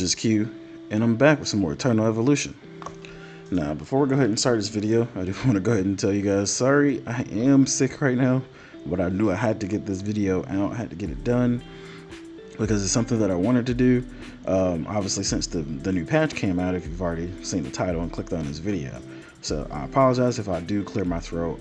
Just Q, and I'm back with some more Eternal Evolution. Now, before we go ahead and start this video, I do want to go ahead and tell you guys, sorry, I am sick right now, but I knew I had to get this video out, I had to get it done, because it's something that I wanted to do. Obviously, since the new patch came out, if you've already seen the title and clicked on this video. So I apologize if I do clear my throat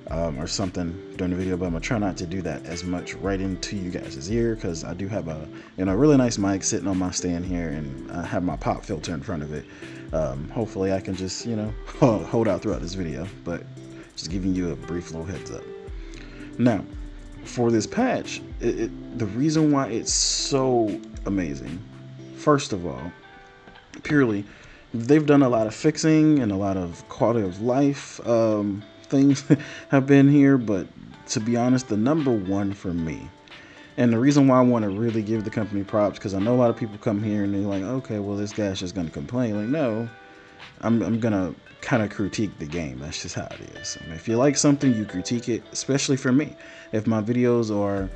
or something during the video, but I'm gonna try not to do that as much right into you guys' ear, because I do have a really nice mic sitting on my stand here, and I have my pop filter in front of it. Hopefully I can just hold out throughout this video, but just giving you a brief little heads up. Now, for this patch, the reason why it's so amazing, first of all, purely, they've done a lot of fixing and a lot of quality of life things have been here, but to be honest, the number one for me, and the reason why I want to really give the company props, because I know a lot of people come here and they're like, okay, well, this guy's just going to complain. Like, no, I'm going to kind of critique the game. That's just how it is. I mean, if you like something, you critique it, especially for me. If my videos are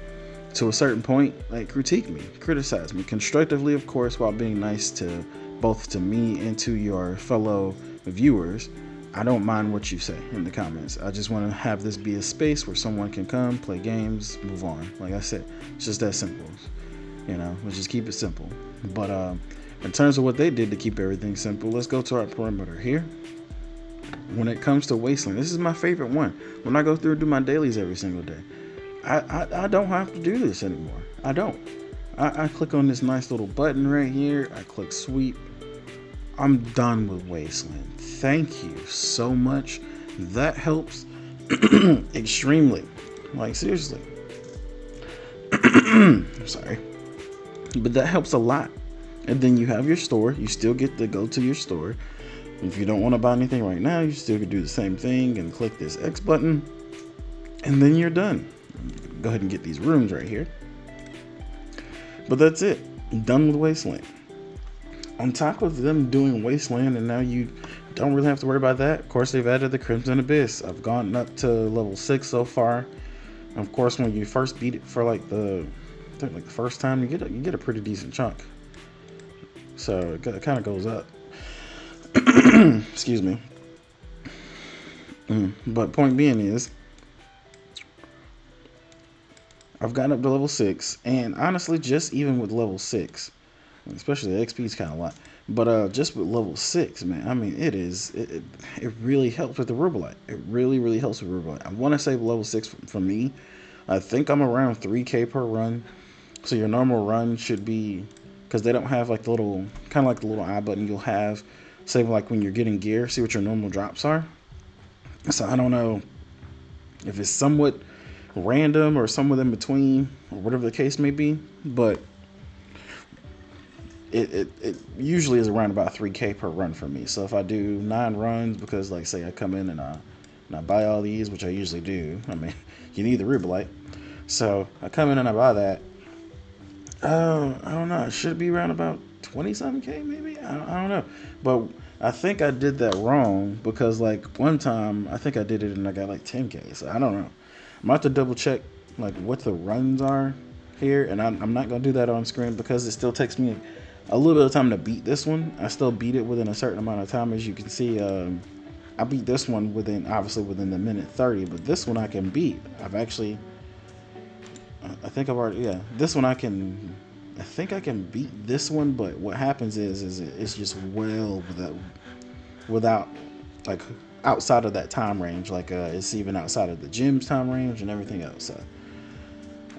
to a certain point, like, critique me, criticize me constructively, of course, while being nice to both to me and to your fellow viewers. I don't mind what you say in the comments. I just want to have this be a space where someone can come, play games, move on. Like I said, it's just that simple. Let's just keep it simple. But in terms of what they did to keep everything simple, let's go to our perimeter here. When it comes to Wasteland, this is my favorite one. When I go through and do my dailies every single day, I don't have to do this anymore. I don't. I click on this nice little button right here. I click sweep. I'm done with Wasteland. Thank you so much. That helps extremely. Like, seriously. I'm sorry. But that helps a lot. And then you have your store. You still get to go to your store. If you don't want to buy anything right now, you still can do the same thing and click this X button. And then you're done. Go ahead and get these rooms right here. But that's it. Done with Wasteland. On top of them doing Wasteland, and now you don't really have to worry about that. Of course, they've added the Crimson Abyss. I've gone up to level 6 so far. Of course, when you first beat it for the first time, you get a pretty decent chunk. So it kind of goes up. Excuse me. But point being is, I've gotten up to level 6, and honestly, just even with level 6, especially the XP is kind of a lot, but just with level 6, man, I mean, it really helps with the Rubelite. It really helps with Rubelite. I want to say level 6 for me. I think I'm around 3k per run. So your normal run should be, because they don't have like the little eye button you'll have, say like when you're getting gear, see what your normal drops are. So I don't know if it's somewhat random or somewhat in between or whatever the case may be, but it usually is around about 3k per run for me. So if I do 9 runs, because like say I come in and I buy all these, which I usually do. I mean, you need the Rubelite. So I come in and I buy that. I don't know. It should be around about 20-something K maybe. I don't know. But I think I did that wrong, because like one time I think I did it and I got like 10k. So I don't know. I'm about to double check like what the runs are here, and I'm not gonna do that on screen because it still takes me a little bit of time to beat this one. I still beat it within a certain amount of time, as you can see. I beat this one obviously within the minute 30, but this one I can beat. This one I think I can beat this one, but what happens is it's just well without like outside of that time range, like it's even outside of the gym's time range and everything else. So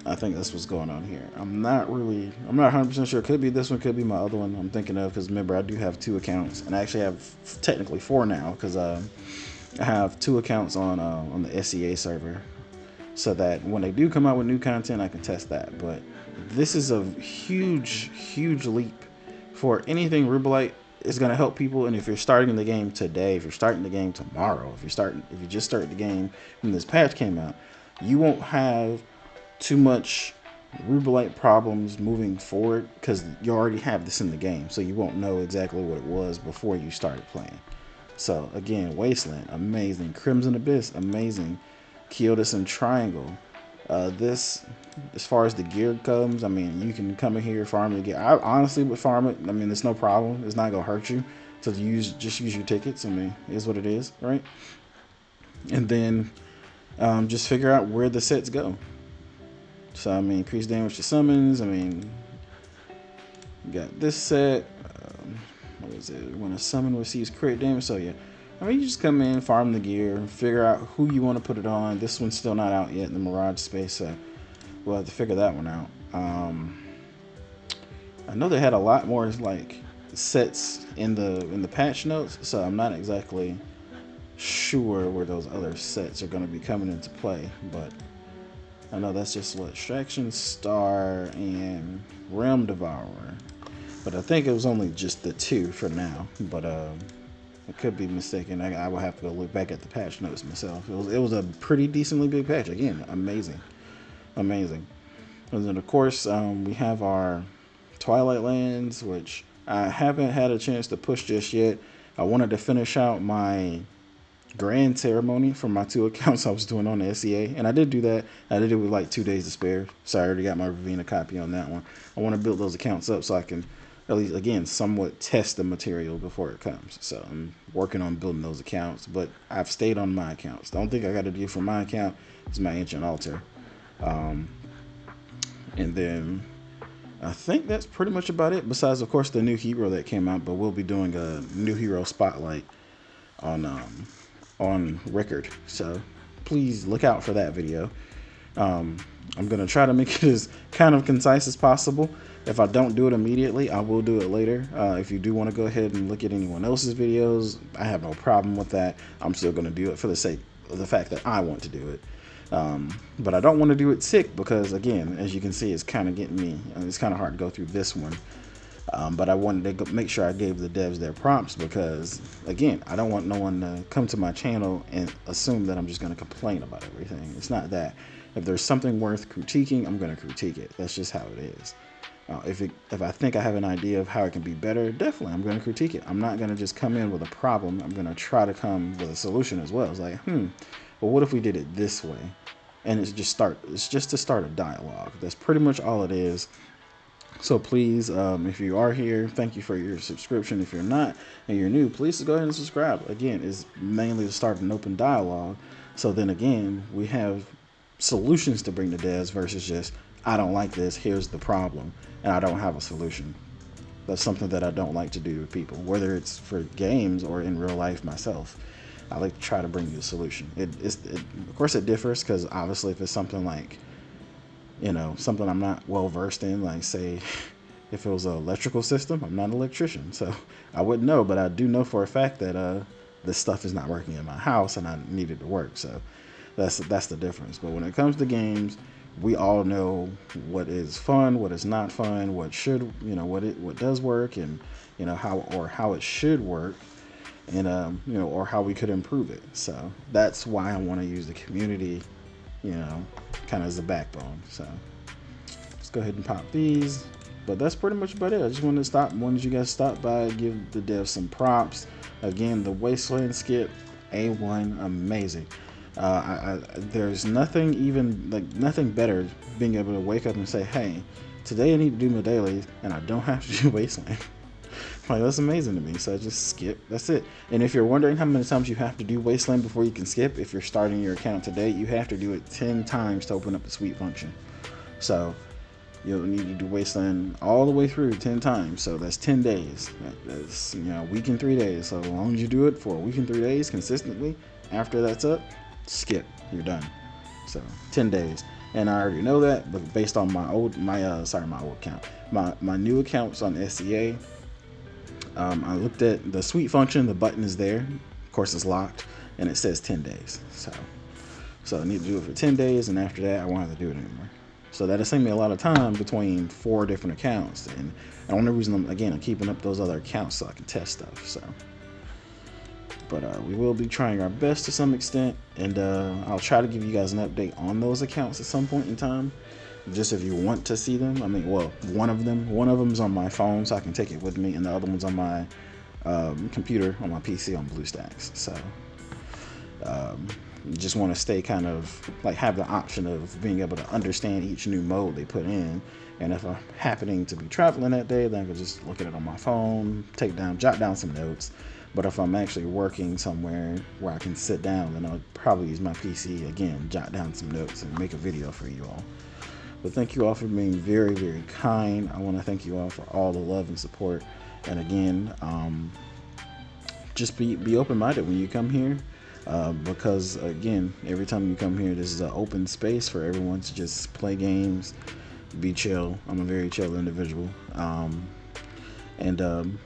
I think that's what's going on here. I'm not 100% sure. Could be this one, could be my other one I'm thinking of, because remember, I do have 2 accounts, and I actually have technically 4 now, because I have 2 accounts on the SEA server, so that when they do come out with new content, I can test that. But this is a huge leap for anything Rubelite. Is going to help people. And if you're starting the game today, if you're starting the game tomorrow, if you just started the game when this patch came out, you won't have too much Rubelite problems moving forward, because you already have this in the game, so you won't know exactly what it was before you started playing. So again, Wasteland, amazing. Crimson Abyss, amazing. Kyoto and Triangle, This, as far as the gear comes, I mean, you can come in here, farm the gear. I honestly would farm it. I mean, it's no problem. It's not gonna hurt you to just use your tickets. I mean, it is what it is, right? And then just figure out where the sets go. So I mean, increase damage to summons. I mean, you got this set. What is it? When a summon receives crit damage. So yeah, I mean, you just come in, farm the gear, figure out who you want to put it on. This one's still not out yet in the Mirage space, so we'll have to figure that one out. I know they had a lot more like sets in the patch notes, so I'm not exactly sure where those other sets are going to be coming into play, but I know that's just what Extraction Star and Realm Devourer. But I think it was only just the two for now. But I could be mistaken. I will have to go look back at the patch notes myself. It was a pretty decently big patch. Again, amazing. And then of course we have our Twilight Lands, which I haven't had a chance to push just yet. I wanted to finish out my grand ceremony for my 2 accounts I was doing on the SEA, and I did do that. I did it with like 2 days to spare, so I already got my Ravina copy on that one. I want to build those accounts up so I can at least, again, somewhat test the material before it comes. So I'm working on building those accounts, but I've stayed on my accounts. The only thing I got to do for my account is my Ancient Altar. And then I think that's pretty much about it, besides of course the new hero that came out. But we'll be doing a new hero spotlight on record, so please look out for that video. I'm gonna try to make it as kind of concise as possible. If I don't do it immediately, I will do it later. If you do want to go ahead and look at anyone else's videos, I have no problem with that. I'm still going to do it for the sake of the fact that I want to do it. But I don't want to do it sick because, again, as you can see, it's kind of getting me. It's kind of hard to go through this one. But I wanted to make sure I gave the devs their prompts because, again, I don't want no one to come to my channel and assume that I'm just going to complain about everything. It's not that. If there's something worth critiquing, I'm going to critique it. That's just how it is. If I think I have an idea of how it can be better, definitely I'm going to critique it. I'm not going to just come in with a problem. I'm going to try to come with a solution as well. It's like, well, what if we did it this way? And it's just to start a dialogue. That's pretty much all it is. So please, if you are here, thank you for your subscription. If you're not and you're new, please go ahead and subscribe. Again, it's mainly to start an open dialogue. So then again, we have solutions to bring to devs versus just, I don't like this, here's the problem, and I don't have a solution. That's something that I don't like to do with people, whether it's for games or in real life myself. I like to try to bring you a solution. Of course it differs, because obviously if it's something like, something I'm not well versed in, like say if it was an electrical system, I'm not an electrician, so I wouldn't know, but I do know for a fact that this stuff is not working in my house and I need it to work. So that's the difference. But when it comes to games, we all know what is fun, what is not fun, what should, what does work, and how it should work, and or how we could improve it. So that's why I want to use the community, kind of as a backbone. So let's go ahead and pop these. But that's pretty much about it. I just wanted you guys to stop by, give the devs some props. Again, the Wasteland skip, A1, amazing. There's nothing better being able to wake up and say, hey, today I need to do my dailies and I don't have to do Wasteland. Like, that's amazing to me. So I just skip. That's it. And if you're wondering how many times you have to do Wasteland before you can skip, if you're starting your account today, you have to do it 10 times to open up the sweep function. So you'll need to do Wasteland all the way through 10 times. So that's 10 days. That's a week and 3 days. So as long as you do it for a week and 3 days consistently, after that's up, skip, you're done. So 10 days. And I already know that, but based on my old account, my new accounts on SEA, I looked at the sweep function. The button is there, of course it's locked, and it says 10 days. So I need to do it for 10 days, and after that I won't have to do it anymore. So that'll save me a lot of time between 4 different accounts, and the only reason I'm keeping up those other accounts so I can test stuff. So but we will be trying our best to some extent, and I'll try to give you guys an update on those accounts at some point in time, just if you want to see them. I mean, well, one of them's on my phone, so I can take it with me, and the other one's on my computer, on my PC on BlueStacks. So just want to stay kind of like have the option of being able to understand each new mode they put in. And if I'm happening to be traveling that day, then I can just look at it on my phone, jot down some notes. But if I'm actually working somewhere where I can sit down, then I'll probably use my PC again, jot down some notes, and make a video for you all. But thank you all for being very, very kind. I want to thank you all for all the love and support. And again, just be open-minded when you come here, because again, every time you come here, this is an open space for everyone to just play games, be chill. I'm a very chill individual, and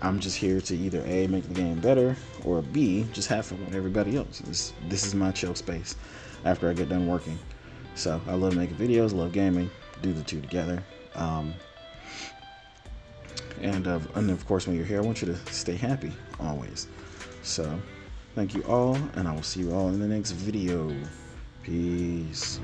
I'm just here to either A, make the game better, or B, just have fun with everybody else. This is my chill space after I get done working. So I love making videos, love gaming, do the two together. And of course, when you're here, I want you to stay happy always. So thank you all, and I will see you all in the next video. Peace.